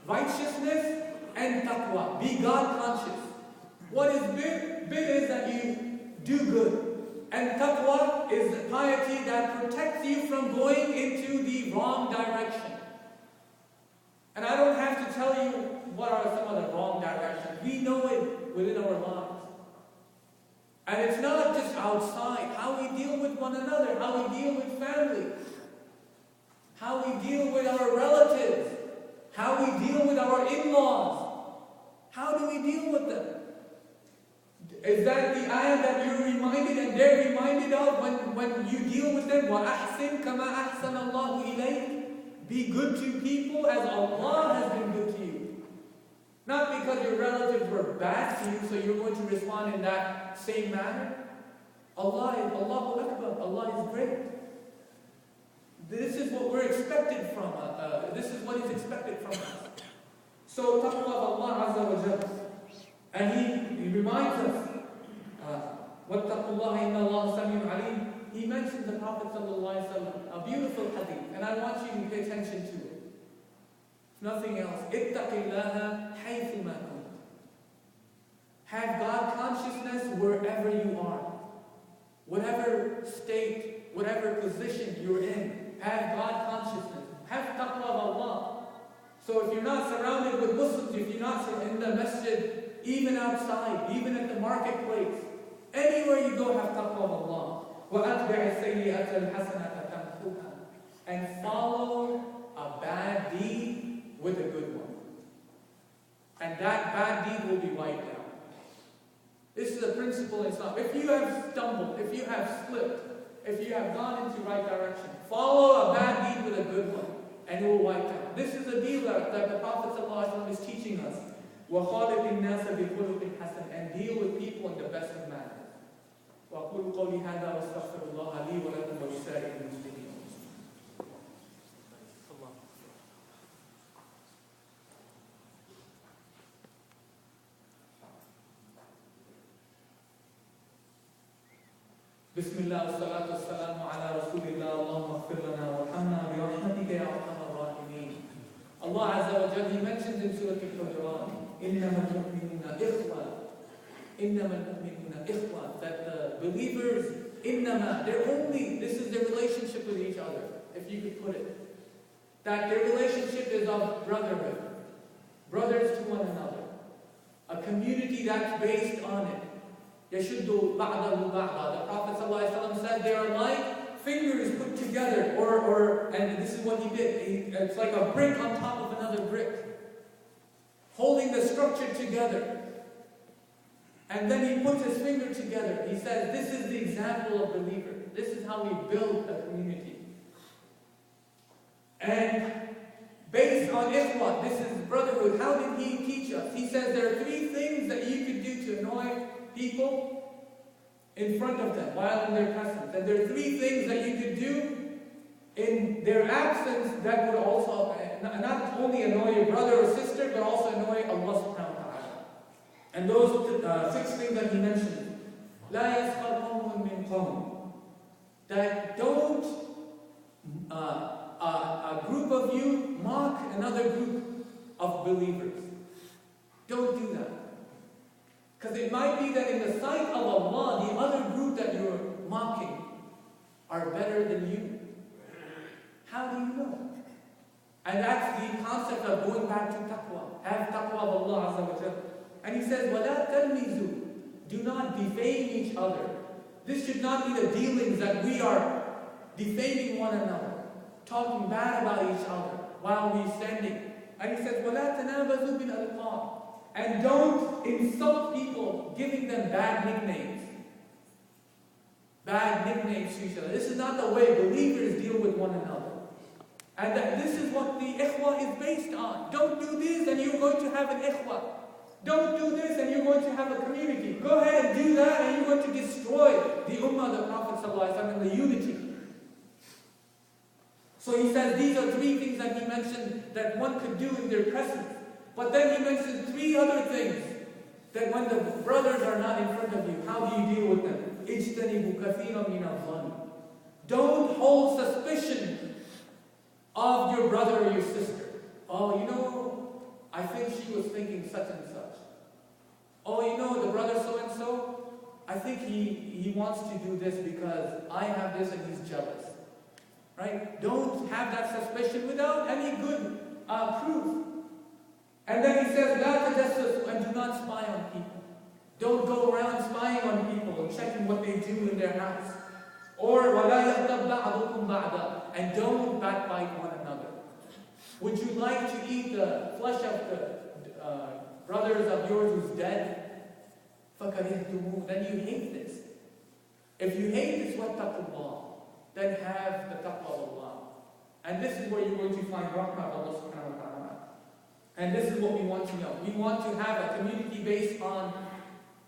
righteousness and taqwa. Be God conscious. What is bir? Bir is that you do good. And taqwa is the piety that protects you from going into the wrong direction. And I don't have to tell you what are some of the wrong directions. We know it within our lives. And it's not just outside. How we deal with one another, how we deal with family, how we deal with our relatives, how we deal with our in-laws. How do we deal with them? Is that the ayah that you're reminded and they're reminded of when you deal with them? وَأَحْسِنْ كَمَا أَحْسَنَ اللَّهُ إِلَيْكَ. Be good to people as Allah has been good to you. Not because your relatives were bad to you, so you're going to respond in that same manner. Allahu Akbar, Allah is great. This is what we're expected from us. This is what is expected from us. So taqwa of Allah Azza wa Jalla. And he reminds us, وَاتَّقُوا اللَّهَ إِنَّ اللَّهَ سَمِيعٌ عَلِيمٌ. He mentions the Prophet ﷺ, a beautiful hadith, and I want you to pay attention to it. Nothing else. اتَّقِ اللَّهَ حَيْثُ مَا كُنْتَ. Have God consciousness wherever you are. Whatever state, whatever position you're in, have God consciousness. Have taqwa of Allah. So if you're not surrounded with Muslims, if you're not in the masjid, even outside, even at the marketplace, anywhere you go, have taqwa of Allah. وَأَتْبِعِ السَّيِّئَةَ الْحَسَنَةَ تَمْحُوهَا. And follow a bad deed with a good one. And that bad deed will be wiped out. This is a principle in Islam. If you have stumbled, if you have slipped, if you have gone into the right direction, follow a bad deed with a good one, and it will wipe out. This is a deal that the Prophet ﷺ is teaching us. وَخَالِقِ النَّاسَ بِخُلُقٍ حَسَنٍ. And deal with people in the best of manners. وَأَقُولُ قَوْلِي هَذَا وَأَسْتَغْفِرُ اللَّهَ لِي وَلَكُمْ وَلِسَائِرِ الْمُسْلِمِينَ. بسم الله والصلاة والسلام على رسول الله. اللهم اغفر لنا وارحمنا برحمتك يا أرحم الراحمين. Allah Azza wa Jalla, He mentions in Surah al-hujarat, إِنَّمَا الْمُؤْمِنُونَ إِخْوَةٌ. إِنَّمَا الْمُؤْمِنُونَ إِخْوَةٌ. That the believers, إِنَّمَا, they're only, this is their relationship with each other, if you could put it. That their relationship is of brotherhood, brothers to one another. A community that's based on it. يَشُدُّ بَعْضَهُ بَعْضًا. The Prophet ﷺ said they are like fingers put together, and this is what he did. It's like a brick on top of another brick, holding the structure together. And then he puts his finger together. He says, this is the example of believer. This is how we build a community. And based on ikhwah, this is brotherhood. How did he teach us? He says there are 3 things that you could do to annoy people in front of them while in their presence. And there are 3 things that you could do in their absence that would also not only annoy your brother or sister, but also annoy Allah subhanahu wa ta'ala. And those 6 things that he mentioned. لا يسخر قوم من قوم. That don't a group of you mock another group of believers. Don't do that. Because it might be that in the sight of Allah, the other group that you're mocking are better than you. How do you know? And that's the concept of going back to taqwa. Have taqwa of Allah Azza wa Jalla. And he says, وَلَا تَلْمِزُوا. Do not defame each other. This should not be the dealings that we are defaming one another, talking bad about each other while we're standing. And he says, وَلَا تَنَابَزُوا بِالْأَلْقَابِ. And don't insult people, giving them bad nicknames. Bad nicknames to each other. This is not the way believers deal with one another. And this is what the ikhwah is based on. Don't do this and you're going to have an ikhwah. Don't do this and you're going to have a community. Go ahead and do that and you're going to destroy the ummah of the Prophet ﷺ and the unity. So he says these are 3 things that he mentioned that one could do in their presence. But then he mentioned 3 other things that when the brothers are not in front of you, how do you deal with them? اجتنبوا كثيرا من الظن. Don't hold suspicion of your brother or your sister. Oh, I think she was thinking such and such. Oh, the brother so-and-so, I think he wants to do this because I have this and he's jealous. Right? Don't have that suspicion without any good proof. And then he says, "La tajassus," and do not spy on people. Don't go around spying on people and checking what they do in their house. Or وَلَا يَغْتَبْ بَعْضُكُمْ بَعْضًا, and don't backbite one another. Would you like to eat the flesh of the brothers of yours who's dead? فَكَرِهْتُمُوهُ, then you hate this. If you hate this, وَاتَّقُوا اللَّهِ, then have the taqwa of Allah. And this is where you're going to find rahmah of Allah subhanahu wa ta'ala. And this is what we want to know. We want to have a community based on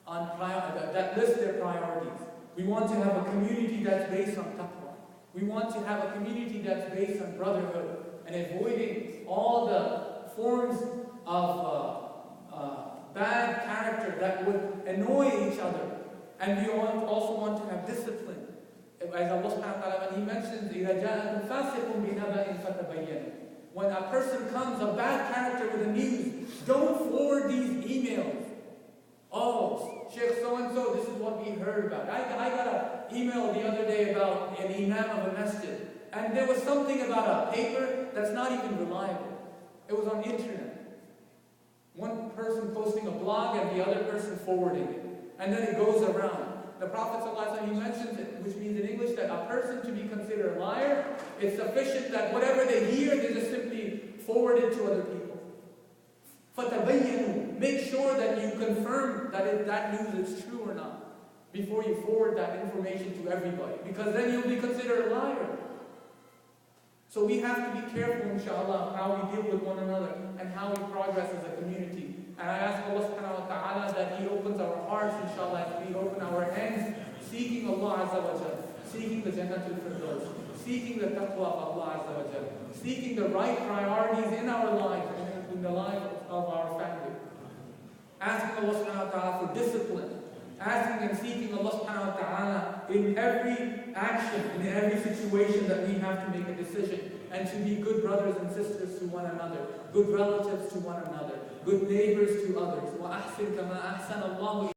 that lists their priorities. We want to have a community that's based on taqwa. We want to have a community that's based on brotherhood and avoiding all the forms of bad character that would annoy each other. And we also want to have discipline. As Allah subhanahu wa ta'ala, when He mentions, إِذَا جَاءَكُمْ فَاسِقٌ بِنَبَإٍ فَتَبَيَّنُوا, when a person comes, a bad character with the news, don't forward these emails. Oh, Sheikh so-and-so, this is what we heard about. I got an email the other day about an imam of a masjid. And there was something about a paper that's not even reliable. It was on internet. One person posting a blog and the other person forwarding it. And then it goes around. The Prophet ﷺ, he mentions it, which means in English that a person to be considered a liar, it's sufficient that whatever they hear, they just simply forward it to other people. فَتَبَيَّنُوا, make sure that you confirm that that news is true or not before you forward that information to everybody, because then you'll be considered a liar. So we have to be careful, inshallah, how we deal with one another and how we progress as a community. And I ask Allah subhanahu wa ta'ala that He opens our hearts, inshallah, and we open our hands, seeking Allah Azza wa Jal, seeking the Jannatul Firdaus, seeking the taqwa of Allah Azza wa Jal, seeking the right priorities in our lives and in the lives of our family. Asking Allah subhanahu wa ta'ala for discipline. Asking and seeking Allah subhanahu wa ta'ala in every action, in every situation that we have to make a decision. And to be good brothers and sisters to one another, good relatives to one another, good neighbors to others. وَأَحْسِنْ كَمَا أَحْسَنَ اللَّهُ